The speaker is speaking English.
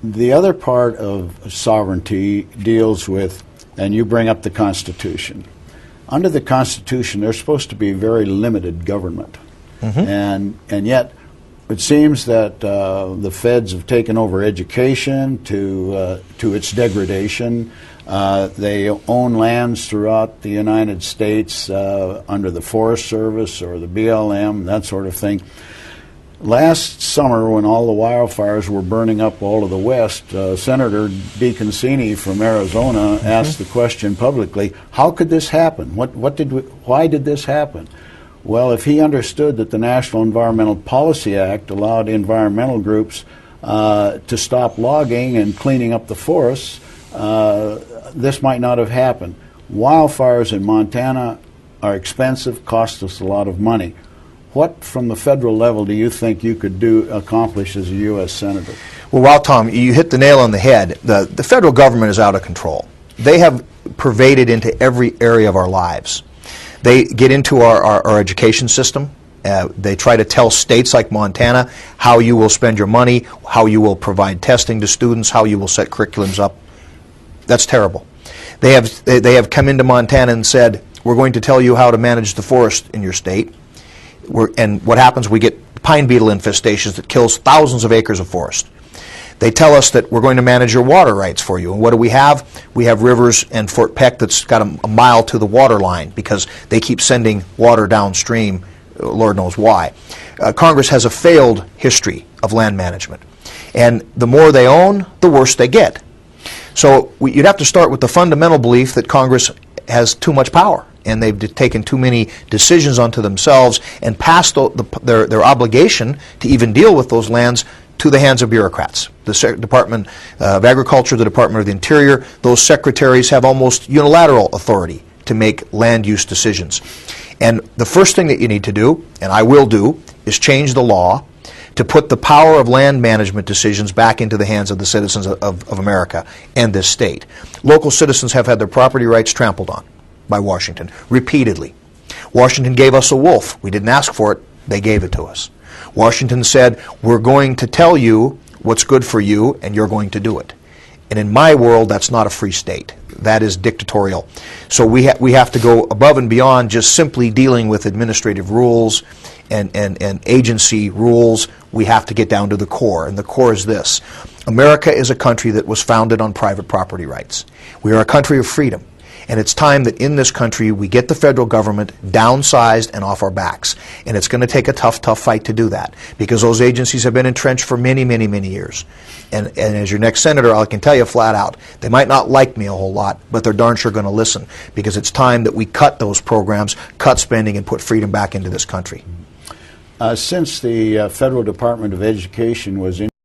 The other part of sovereignty deals with, and you bring up the Constitution. Under the Constitution, there's supposed to be very limited government. And yet, it seems that the feds have taken over education to its degradation. They own lands throughout the United States under the Forest Service or the BLM, that sort of thing. Last summer, when all the wildfires were burning up all of the West, Senator DeConcini from Arizona asked the question publicly, how could this happen? Why did this happen? Well, if he understood that the National Environmental Policy Act allowed environmental groups to stop logging and cleaning up the forests, this might not have happened. Wildfires in Montana are expensive, cost us a lot of money. What, from the federal level, do you think you could accomplish as a U.S. Senator? Well, Tom, you hit the nail on the head. The federal government is out of control. They have pervaded into every area of our lives. They get into our education system. They try to tell states like Montana how you will spend your money, how you will provide testing to students, how you will set curriculums up. That's terrible. They have come into Montana and said, we're going to tell you how to manage the forest in your state. And what happens, we get pine beetle infestations that kills thousands of acres of forest. They tell us that we're going to manage your water rights for you. And what do we have? We have rivers and Fort Peck that's got a mile to the water line because they keep sending water downstream, Lord knows why. Congress has a failed history of land management. And the more they own, the worse they get. So you'd have to start with the fundamental belief that Congress has too much power, and they've taken too many decisions onto themselves and passed their obligation to even deal with those lands to the hands of bureaucrats. The Department of Agriculture, the Department of the Interior, those secretaries have almost unilateral authority to make land use decisions. And the first thing that you need to do, and I will do, is change the law to put the power of land management decisions back into the hands of the citizens of America and this state. Local citizens have had their property rights trampled on by Washington repeatedly. Washington gave us a wolf. We didn't ask for it. They gave it to us. Washington said, we're going to tell you what's good for you, and you're going to do it. And in my world, that's not a free state. That is dictatorial. So we have to go above and beyond just simply dealing with administrative rules and agency rules. We have to get down to the core, and the core is this. America is a country that was founded on private property rights. We are a country of freedom. And it's time that in this country we get the federal government downsized and off our backs. And it's going to take a tough fight to do that, because those agencies have been entrenched for many, many, many years. And as your next senator, I can tell you flat out, they might not like me a whole lot, but they're darn sure going to listen, because it's time that we cut those programs, cut spending, and put freedom back into this country. Since the Federal Department of Education was